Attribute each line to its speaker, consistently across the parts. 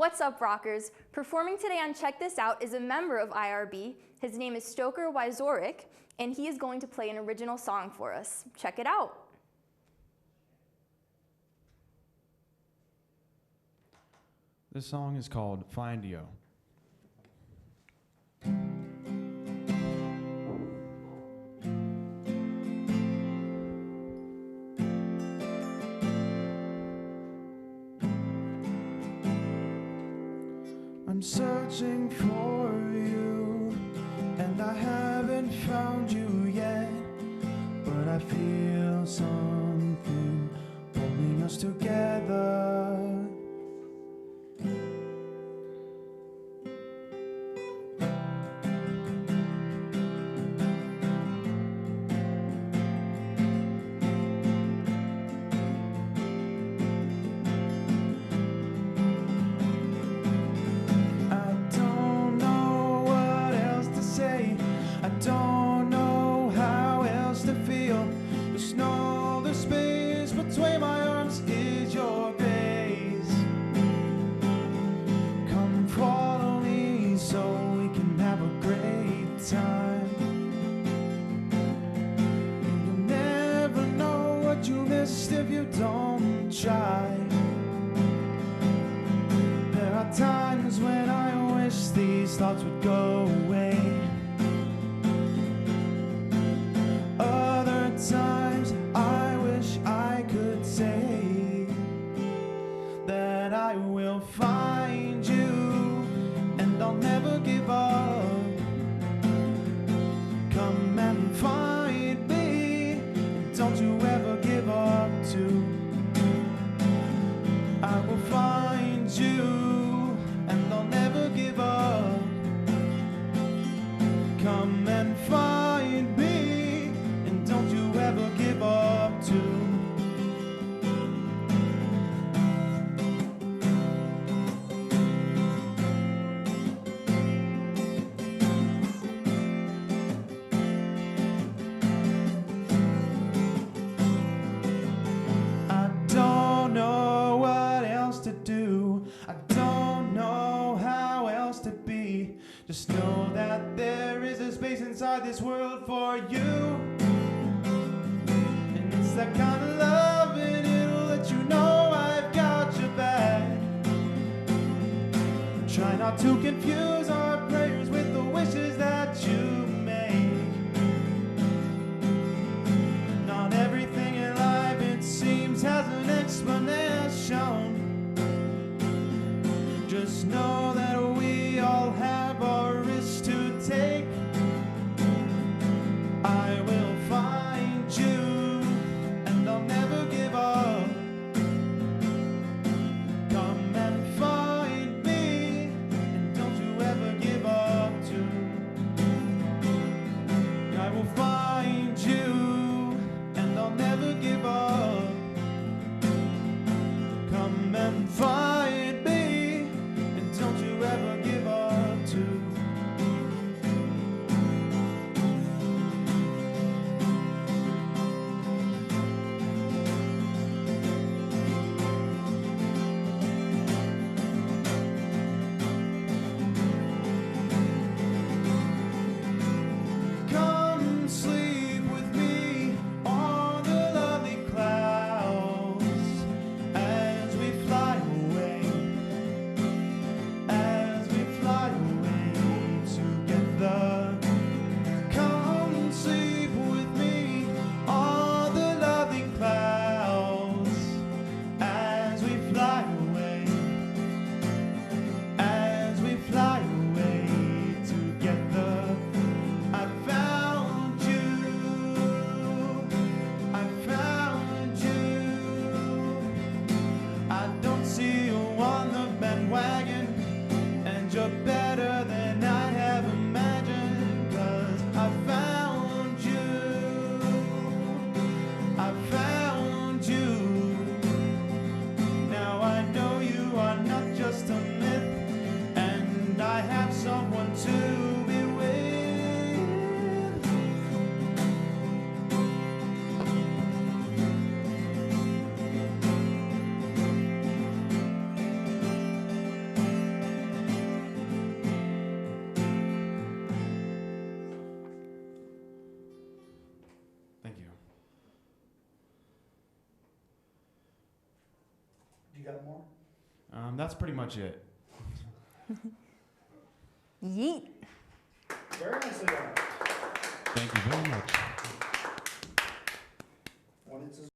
Speaker 1: What's up, rockers? Performing today on Check This Out is a member of IRB. His name is Stoker, Wieczorek, and he is going to play an original song for us. Check it out.
Speaker 2: This song is called Find You. I'm searching for you, and I haven't found you yet, but I feel something holding us together. I don't know how else to feel. Just know the space between my arms is your grace. Come follow me so we can have a great time. You'll never know what you missed if you don't try. There are times when I wish these thoughts would go away. Times I wish I could say that I will find you and I'll never give up. Come and find me, and don't you ever give up too. I will find you and I'll never give up. Come and find me, don't you ever give up too. I don't know what else to do. I don't know how else to be. Just know that there is a space inside this world for you. It's that kind of love, and it'll let you know I've got your back. Try not to confuse our prayers with the wishes that you make. Not everything in life, it seems, has an explanation. Just know that we all have our risks to take. I will find you, I'll never give up. Come and find me, and don't you ever give up too. I will find you, and I'll never give up. Come and find me, and don't you ever give up too. You're better than I have imagined, 'cause I found you, I found you. Now I know you are not just a myth, and I have someone to be with.
Speaker 3: got more?
Speaker 2: That's pretty much it.
Speaker 1: Yeet.
Speaker 3: Very nicely done.
Speaker 2: Thank you very much.
Speaker 3: When it's as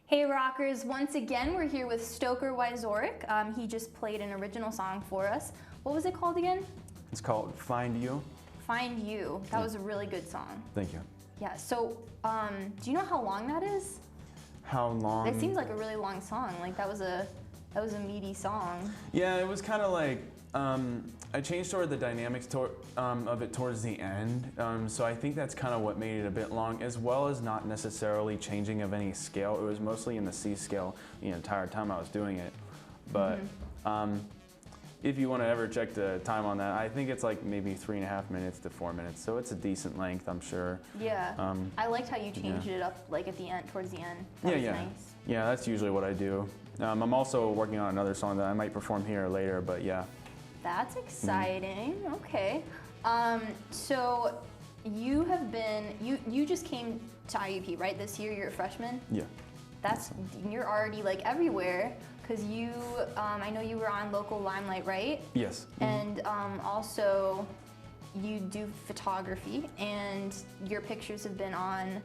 Speaker 1: Hey rockers, once again we're here with Stoker Wieczorek. He just played an original song for us. What was it called again?
Speaker 4: It's called Find You.
Speaker 1: Find You. That was a really good song.
Speaker 4: Thank you.
Speaker 1: Yeah, so do you know how long that is?
Speaker 4: How long?
Speaker 1: It seems like a really long song. Like that was a meaty song.
Speaker 4: Yeah, it was kind of like, I changed sort of the dynamics of it towards the end. So I think that's kind of what made it a bit long, as well as not necessarily changing of any scale. It was mostly in the C scale the entire time I was doing it. But if you want to ever check the time on that, I think it's like maybe 3.5 minutes to 4 minutes. So it's a decent length, I'm sure.
Speaker 1: Yeah. I liked how you changed it up like at the end, towards the end. That was nice.
Speaker 4: Yeah, that's usually what I do. I'm also working on another song that I might perform here later, but yeah.
Speaker 1: That's exciting. Okay. So you have been, you just came to IUP, right? This year, you're a freshman?
Speaker 4: Yeah.
Speaker 1: You're already like everywhere, because you, I know you were on Local Limelight, right?
Speaker 4: Yes.
Speaker 1: And also you do photography, and your pictures have been on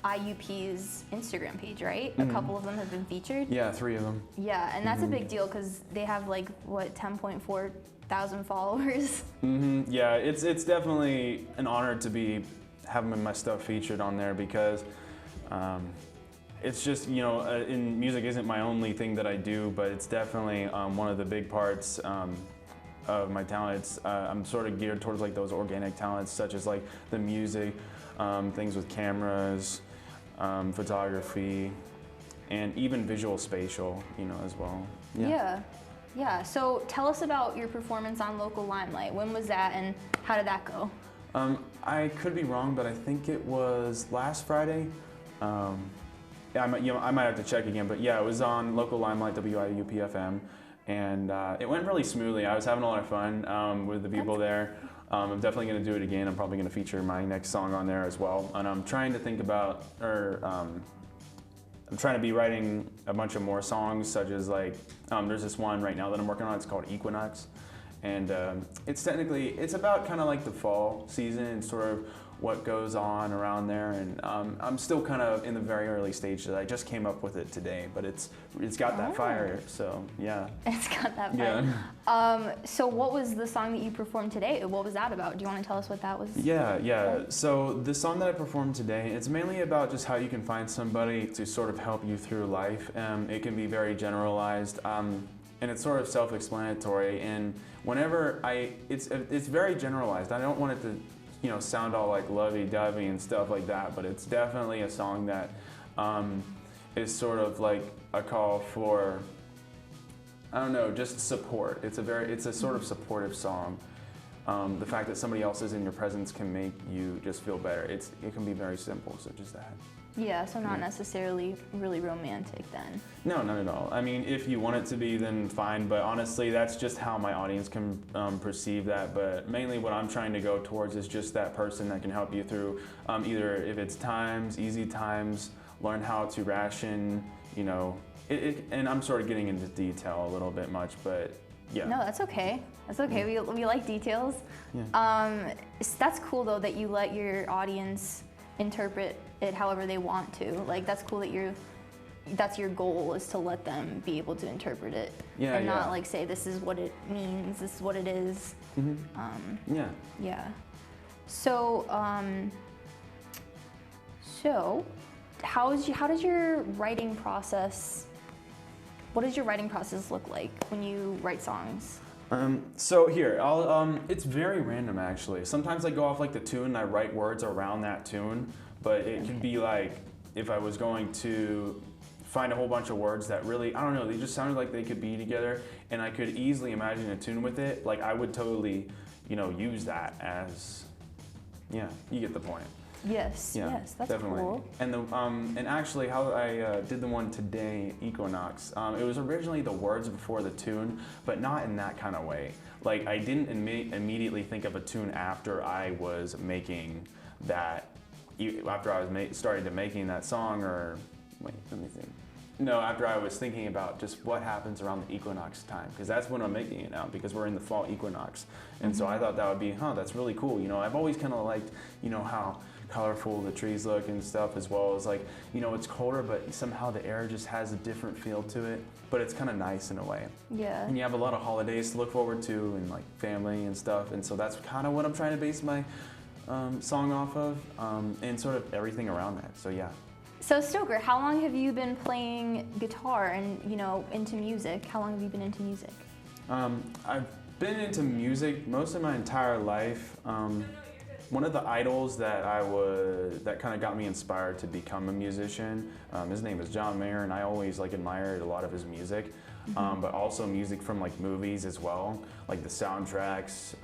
Speaker 1: IUP's Instagram page, right? A couple of them have been featured.
Speaker 4: Yeah, 3 of them.
Speaker 1: Yeah, and that's a big deal because they have like, what, 10.4 thousand followers?
Speaker 4: Yeah, it's definitely an honor to be having my stuff featured on there, because it's just, you know, in music isn't my only thing that I do, but it's definitely one of the big parts of my talents. I'm sort of geared towards like those organic talents, such as like the music, things with cameras, photography, and even visual spatial, you know, as well.
Speaker 1: Yeah. So tell us about your performance on Local Limelight. When was that, and how did that go?
Speaker 4: I could be wrong, but I think it was last Friday. Yeah, I might have to check again, but yeah, it was on Local Limelight, WIUP-FM, and it went really smoothly. I was having a lot of fun with the people there. I'm definitely going to do it again. I'm probably going to feature my next song on there as well. And I'm trying to think about, I'm trying to be writing a bunch of more songs, such as like, there's this one right now that I'm working on. It's called Equinox. And it's about kind of like the fall season and sort of what goes on around there. And I'm still kind of in the very early stages. I just came up with it today, but it's got that fire, so yeah.
Speaker 1: It's got that fire.
Speaker 4: Yeah.
Speaker 1: So what was the song that you performed today? What was that about? Do you want to tell us what that was?
Speaker 4: Yeah. So the song that I performed today, it's mainly about just how you can find somebody to sort of help you through life. It can be very generalized. And it's sort of self-explanatory, and whenever it's very generalized. I don't want it to, you know, sound all like lovey-dovey and stuff like that, but it's definitely a song that is sort of like a call for, I don't know, just support. It's a sort of supportive song. The fact that somebody else is in your presence can make you just feel better. It can be very simple, such as that.
Speaker 1: Yeah, so not necessarily really romantic then.
Speaker 4: No, not at all. I mean, if you want it to be, then fine, but honestly, that's just how my audience can perceive that. But mainly what I'm trying to go towards is just that person that can help you through either if it's times, easy times, learn how to ration, you know, and I'm sort of getting into detail a little bit much, but yeah.
Speaker 1: No, that's okay. That's okay. We like details.
Speaker 4: Yeah.
Speaker 1: That's cool though that you let your audience interpret it however they want to. Like that's cool that that's your goal, is to let them be able to interpret it.
Speaker 4: Yeah,
Speaker 1: and not like say this is what it means, this is what it is.
Speaker 4: Yeah.
Speaker 1: Yeah. So how does your writing process, what does your writing process look like when you write songs?
Speaker 4: So here, it's very random actually. Sometimes I go off like the tune and I write words around that tune, but it could be like if I was going to find a whole bunch of words that really, I don't know, they just sounded like they could be together, and I could easily imagine a tune with it. Like I would totally, you know, use that as, yeah, you get the point.
Speaker 1: Yes,
Speaker 4: Yeah,
Speaker 1: yes, that's
Speaker 4: definitely.
Speaker 1: cool.
Speaker 4: And and actually, how I did the one today, Equinox, it was originally the words before the tune, but not in that kind of way. Like I didn't immediately think of a tune after I was making that after I was started to making that song, or wait, let me think. No, after I was thinking about just what happens around the equinox time, because that's when I'm making it now, because we're in the fall equinox. And so I thought that would be, that's really cool. You know, I've always kind of liked, you know, how colorful the trees look and stuff, as well as like, you know, it's colder, but somehow the air just has a different feel to it, but it's kind of nice in a way.
Speaker 1: Yeah.
Speaker 4: And you have a lot of holidays to look forward to, and like family and stuff, and so that's kind of what I'm trying to base my song off of, and sort of everything around that, so yeah.
Speaker 1: So Stoker, how long have you been playing guitar and, you know, into music? How long have you been into music?
Speaker 4: I've been into music most of my entire life. One of the idols that that kind of got me inspired to become a musician, his name is John Mayer, and I always like admired a lot of his music, but also music from like movies as well, like the soundtracks,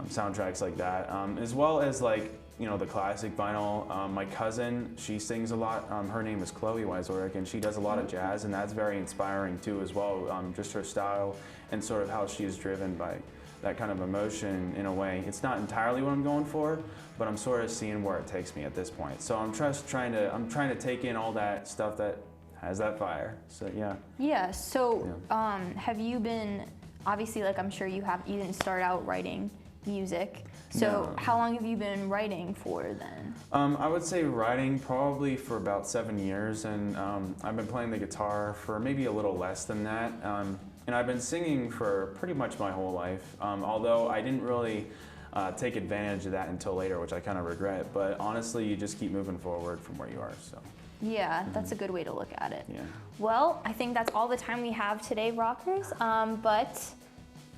Speaker 4: soundtracks like that, as well as like, you know, the classic vinyl. My cousin, she sings a lot. Her name is Wieczorek, and she does a lot of jazz, and that's very inspiring too as well. Just her style and sort of how she is driven by that kind of emotion in a way. It's not entirely what I'm going for, but I'm sort of seeing where it takes me at this point. So I'm just trying to take in all that stuff that has that fire. So yeah.
Speaker 1: Yeah. So have you been, obviously, like I'm sure you didn't start out writing music. So
Speaker 4: No.
Speaker 1: how long have you been writing for then?
Speaker 4: I would say writing probably for about 7 years, and I've been playing the guitar for maybe a little less than that. And I've been singing for pretty much my whole life, although I didn't really take advantage of that until later, which I kind of regret. But honestly, you just keep moving forward from where you are. So.
Speaker 1: Yeah, that's a good way to look at it.
Speaker 4: Yeah.
Speaker 1: Well, I think that's all the time we have today, Rockers. But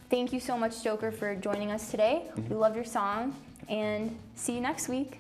Speaker 1: thank you so much, Stoker, for joining us today. We love your song, and see you next week.